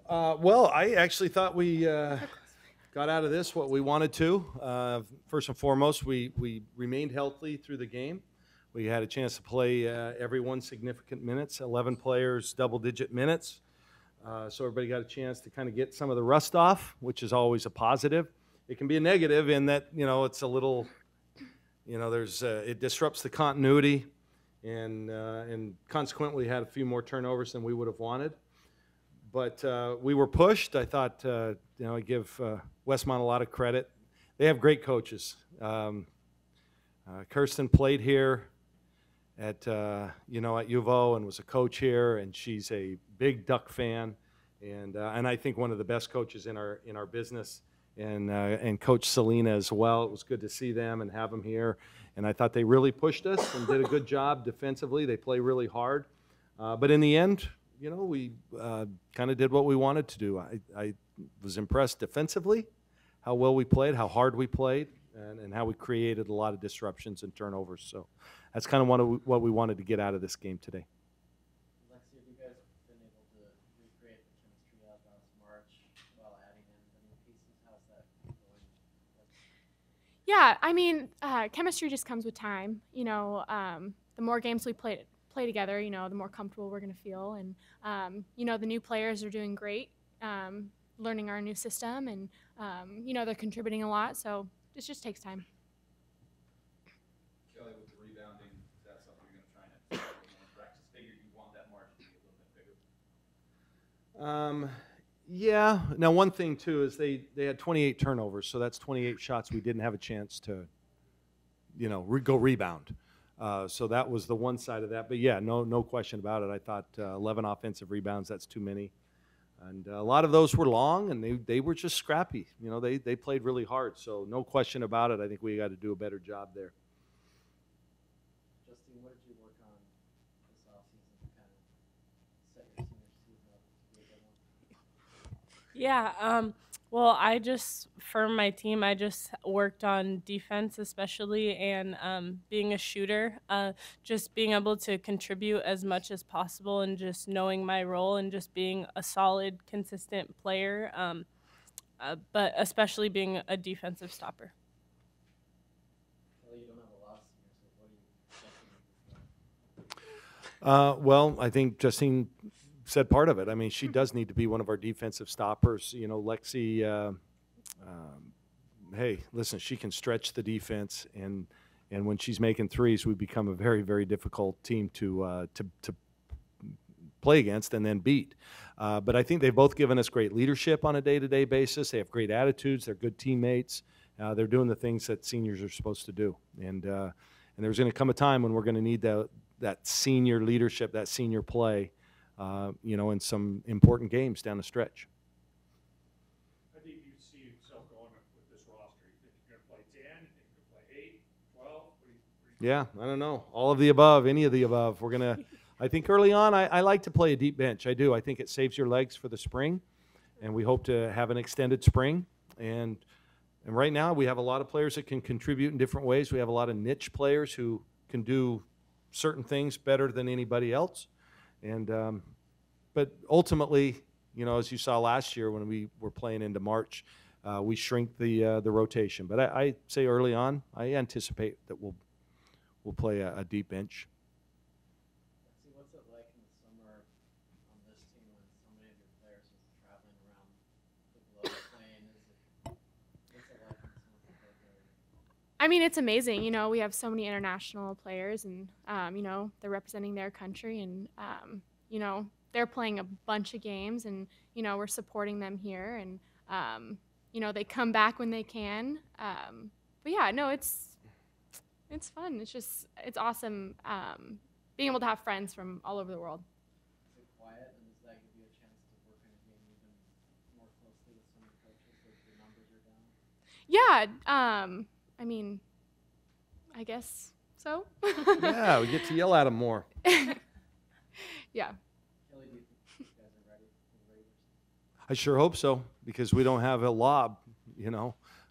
Well, I actually thought we got out of this what we wanted to. First and foremost, we remained healthy through the game. We had a chance to play everyone significant minutes, 11 players, double-digit minutes. So everybody got a chance to kind of get some of the rust off, which is always a positive. It can be a negative in that, it's a little, it disrupts the continuity, and consequently had a few more turnovers than we would have wanted. But we were pushed. I thought, I give Westmont a lot of credit. They have great coaches. Kirsten played here at U of O and was a coach here, and she's a big Duck fan, and I think one of the best coaches in our business. And Coach Selena as well. It was good to see them and have them here. And I thought they really pushed us and did a good job defensively. They play really hard, but in the end, we kind of did what we wanted to do. I was impressed defensively, how well we played, how hard we played, and how we created a lot of disruptions and turnovers. So that's kind of what we wanted to get out of this game today. Lexi, have you guys been able to recreate the chemistry of last March while adding in the new pieces? How's that going? Yeah, I mean, chemistry just comes with time. The more games we play together, the more comfortable we're going to feel. And, the new players are doing great, learning our new system, and, they're contributing a lot. So it just takes time. Kelly, with the rebounding, is that something you're going to try and practice? Figured you want that margin to be a little bit bigger. Yeah. Now, one thing, too, is they had 28 turnovers, so that's 28 shots we didn't have a chance to, go rebound. So that was the one side of that. But, yeah, no question about it. I thought 11 offensive rebounds, that's too many. And a lot of those were long, and they were just scrappy. They played really hard. So no question about it. I think we got to do a better job there. Justine, what did you work on this offseason to kind of set your senior season up to be a good one? Yeah, well, for my team, I just worked on defense especially, and being a shooter, just being able to contribute as much as possible, and just knowing my role, and just being a solid, consistent player, but especially being a defensive stopper. Kelly, you don't have a lot of seniors, so what are you expecting? Well, I think Justine said part of it. I mean, she does need to be one of our defensive stoppers. Lexi, hey, listen, she can stretch the defense, and when she's making threes, we become a very, very difficult team to play against and then beat. But I think they've both given us great leadership on a day-to-day basis. They have great attitudes. They're good teammates. They're doing the things that seniors are supposed to do. And there's going to come a time when we're going to need that senior leadership, that senior play, in some important games down the stretch. How deep do you see yourself going with this roster? You think you're going to play 10? You think you're going to play 8, 12? Yeah, I don't know. All of the above, any of the above. We're going to, I think early on, I like to play a deep bench. I do. I think it saves your legs for the spring, and we hope to have an extended spring. And right now, we have a lot of players that can contribute in different ways. We have a lot of niche players who can do certain things better than anybody else. And but ultimately, as you saw last year when we were playing into March, we shrink the rotation. But I say early on, I anticipate that we'll play a deep bench. Lexi, what's it like in the summer on this team when so many of your players are traveling around the globe playing? What's it like in the summer for players? I mean, it's amazing. We have so many international players, and they're representing their country, and they're playing a bunch of games, and we're supporting them here, and they come back when they can. But yeah, no, it's fun. It's awesome being able to have friends from all over the world. Is it quiet, and does that give you a chance to work in a game even more closely with some of your coaches as your numbers are down? Yeah, I mean, I guess so. Yeah, we get to yell at them more. Yeah. Kelly, do you think you guys are ready for the Raiders? I sure hope so, because we don't have a lob.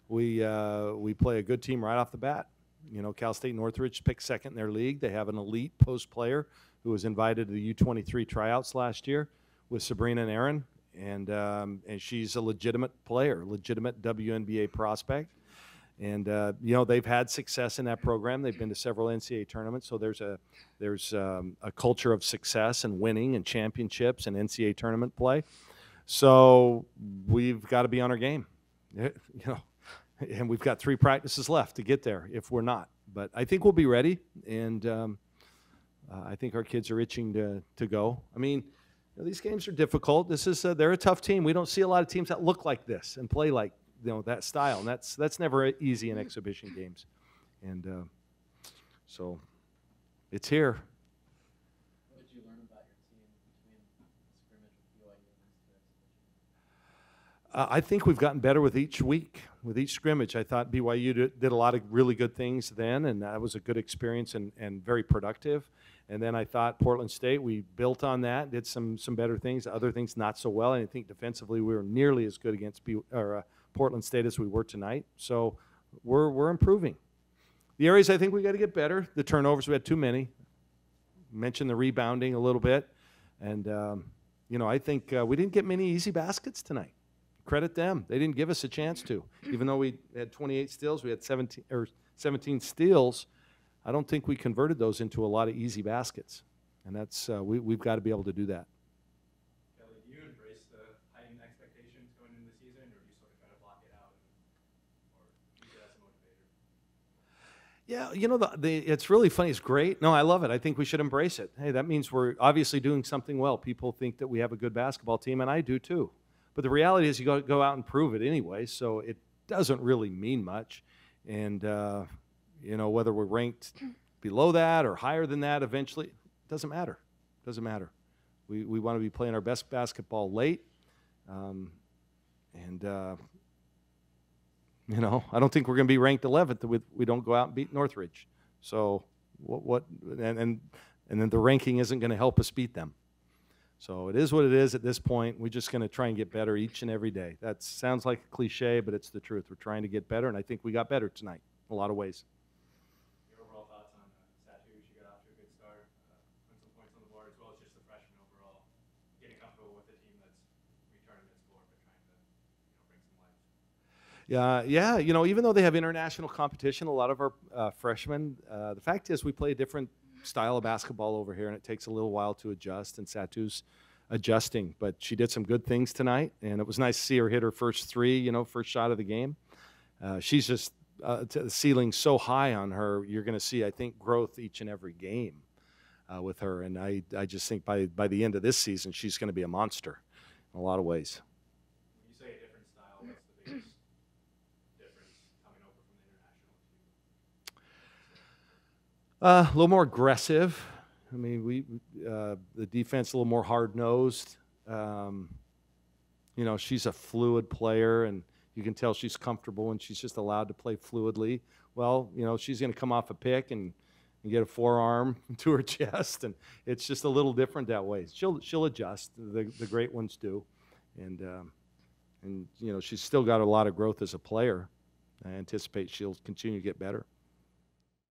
We play a good team right off the bat. Cal State Northridge picked second in their league. They have an elite post player who was invited to the U23 tryouts last year with Sabrina and Aaron, and she's a legitimate player, legitimate WNBA prospect. And you know, they've had success in that program. They've been to several NCAA tournaments, so there's a culture of success and winning and championships and NCAA tournament play. So we've got to be on our game, you know, and we've got 3 practices left to get there if we're not. But I think we'll be ready, and I think our kids are itching to go. I mean, you know, these games are difficult. This is they're a tough team. We don't see a lot of teams that look like this and play like, you know, that style, and that's never easy in exhibition games. And so it's here. What did you learn about your team between the scrimmage with BYU and these 2 exhibitions? I think we've gotten better with each week, with each scrimmage. I thought BYU did a lot of really good things then, and that was a good experience and very productive. And then I thought Portland State, we built on that, did some better things, other things not so well. And I think defensively we were nearly as good against Portland State as we were tonight. So we're improving. The areas I think we got to get better, the turnovers, we had too many. Mentioned the rebounding a little bit. And, you know, I think we didn't get many easy baskets tonight. Credit them. They didn't give us a chance to. Even though we had 28 steals, we had 17 steals. I don't think we converted those into a lot of easy baskets. And that's we've got to be able to do that. Kelly, do you embrace the heightened expectations going into the season, or do you sort of try to block it out or use it as a motivator? Yeah, you know, it's really funny. It's great. No, I love it. I think we should embrace it. Hey, that means we're obviously doing something well. People think that we have a good basketball team, and I do too. But the reality is you go out and prove it anyway, so it doesn't really mean much. And, you know, whether we're ranked below that or higher than that eventually, it doesn't matter. It doesn't matter. We want to be playing our best basketball late. You know, I don't think we're going to be ranked 11th if we don't go out and beat Northridge. So and then the ranking isn't going to help us beat them. So it is what it is at this point. We're just going to try and get better each and every day. That sounds like a cliche, but it's the truth. We're trying to get better, and I think we got better tonight in a lot of ways. Your overall thoughts on Satu? She got off to a good start, put some points on the board, as well as just the freshman overall, getting comfortable with a team that's returning its score, but trying to bring some life. Yeah. You know, even though they have international competition, a lot of our freshmen, the fact is we play a different style of basketball over here, and it takes a little while to adjust, and Satu's adjusting. But she did some good things tonight, and it was nice to see her hit her first 3, you know, first shot of the game. She's just the ceiling so high on her. You're going to see, I think, growth each and every game with her, and I just think by the end of this season, she's going to be a monster in a lot of ways. When you say a different style, what's the biggest difference coming over from the international team? A little more aggressive. I mean, the defense a little more hard-nosed. You know, she's a fluid player, and you can tell she's comfortable and she's just allowed to play fluidly. Well, you know, she's going to come off a pick and get a forearm to her chest, and it's just a little different that way. She'll adjust. The great ones do, and you know, she's still got a lot of growth as a player. I anticipate she'll continue to get better.